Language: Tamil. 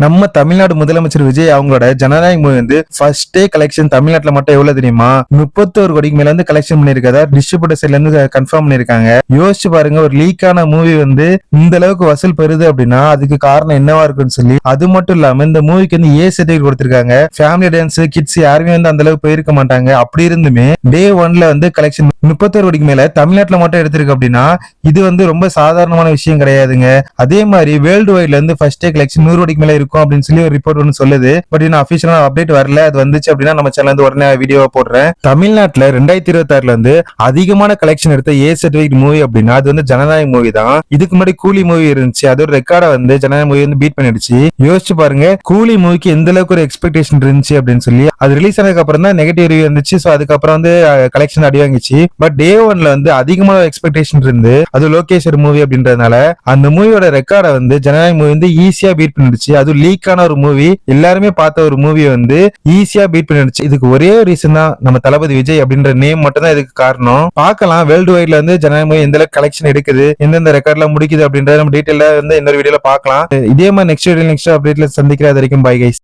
நம்ம தமிழ்நாடு முதலமைச்சர் விஜய் அவங்களோட ஜனநாயக மூவி வந்து ஃபர்ஸ்ட் டே கலெக்ஷன் தமிழ்நாட்டுல மட்டும் எவ்வளவு தெரியுமா? 31 கோடிக்கு மேல வந்து கலெக்ஷன் பண்ணிருக்கதா டிஸ்ட்ரிபியூட்டர் சைட்ல இருந்து கன்ஃபார்ம் பண்ணிருக்காங்க. யோசிச்சு பாருங்க, ஒரு லீக்கான மூவி வந்து இந்த அளவுக்கு வசூல் பெறுது அப்படின்னா அதுக்கு காரணம் என்னவா இருக்குன்னு சொல்லி. அது மட்டும் இல்லாம இந்த மூவிக்கு வந்து ஏ சர்டிபிகேட் கொடுத்திருக்காங்க. ஃபேமிலி டான்ஸ் கிட்ஸ் யாருமே வந்து அந்த அளவுக்கு போயிருக்க மாட்டாங்க. அப்படி இருந்துமே டே 1ல வந்து கலெக்ஷன் 31 கோடிக்கு மேல தமிழ்நாட்டுல மட்டும் எடுத்திருக்கு அப்படின்னா இது வந்து ரொம்ப சாதாரணமான விஷயம் கிடையாதுங்க. அதே மாதிரி வேர்ல்டு வைட்ல இருந்து ஃபர்ஸ்ட் டே கலெக்ஷன் 100 கோடிக்கு மேல இருக்கும் அப்படின்னு சொல்லி ஒரு ரிப்போர்ட் ஒன்று சொல்லுது. பட் இன்னும் அபிஷியலா அப்டேட் வரல. அது வந்துச்சு அப்படின்னா நம்ம சேனல் வந்து உடனே வீடியோ போடுறேன். தமிழ்நாட்டுல 2026ல வந்து அதிகமான கலெக்ஷன் எடுத்த ஏ சர்டிபிகேட் மூவி அப்படின்னா அது வந்து ஜனநாயக மூவி தான். இதுக்கு முன்னாடி கூலி மூவி இருந்துச்சு, அதோட ரெக்கார்டை வந்து ஜனநாயக மூவி வந்து பீட் பண்ணிடுச்சு. யோசிச்சு பாருங்க, கூலி மூவிக்கு எந்த அளவுக்கு ஒரு எக்ஸ்பெக்டேஷன் இருந்துச்சு அப்படின்னு சொல்லி. அது ரிலீஸ் ஆனதுக்கு அப்புறம் தான் நெகட்டிவ் ரிவ்யூ இருந்துச்சு. சோ அதுக்கப்புறம் வந்து கலெக்ஷன் அடி வாங்கிச்சு. பட் டே 1ல வந்து அதிகமான எக்ஸ்பெக்டேஷன் இருந்து அது லோகேஷர் மூவி அப்படின்றதுனால அந்த மூவியோட ரெக்கார்டை வந்து ஜனநாயக மூவி வந்து ஈஸியா பீட் பண்ணிடுச்சு. அது லீக்கான ஒரு மூவி, எல்லாருமே பார்த்த ஒரு மூவியை வந்து ஈஸியா பீட் பண்ணிடுச்சு. இதுக்கு ஒரே ரீசன் தான், நம்ம தளபதி விஜய் அப்படின்ற நேம் மட்டும் தான் இதுக்கு காரணம். பார்க்கலாம் வேர்ல்டு வைட்ல வந்து ஜனநாயக மூவி எந்த அளவுக்கு கலெக்ஷன் எடுக்குது, எந்தெந்த ரெக்கார்ட்ல முடிக்குது அப்படின்றத நம்ம டீடைலா வந்து இன்னொரு வீடியோல பார்க்கலாம். இதே மாதிரி நெக்ஸ்ட் அப்டேட்ல சந்திக்கிற வரைக்கும் பை கைஸ்.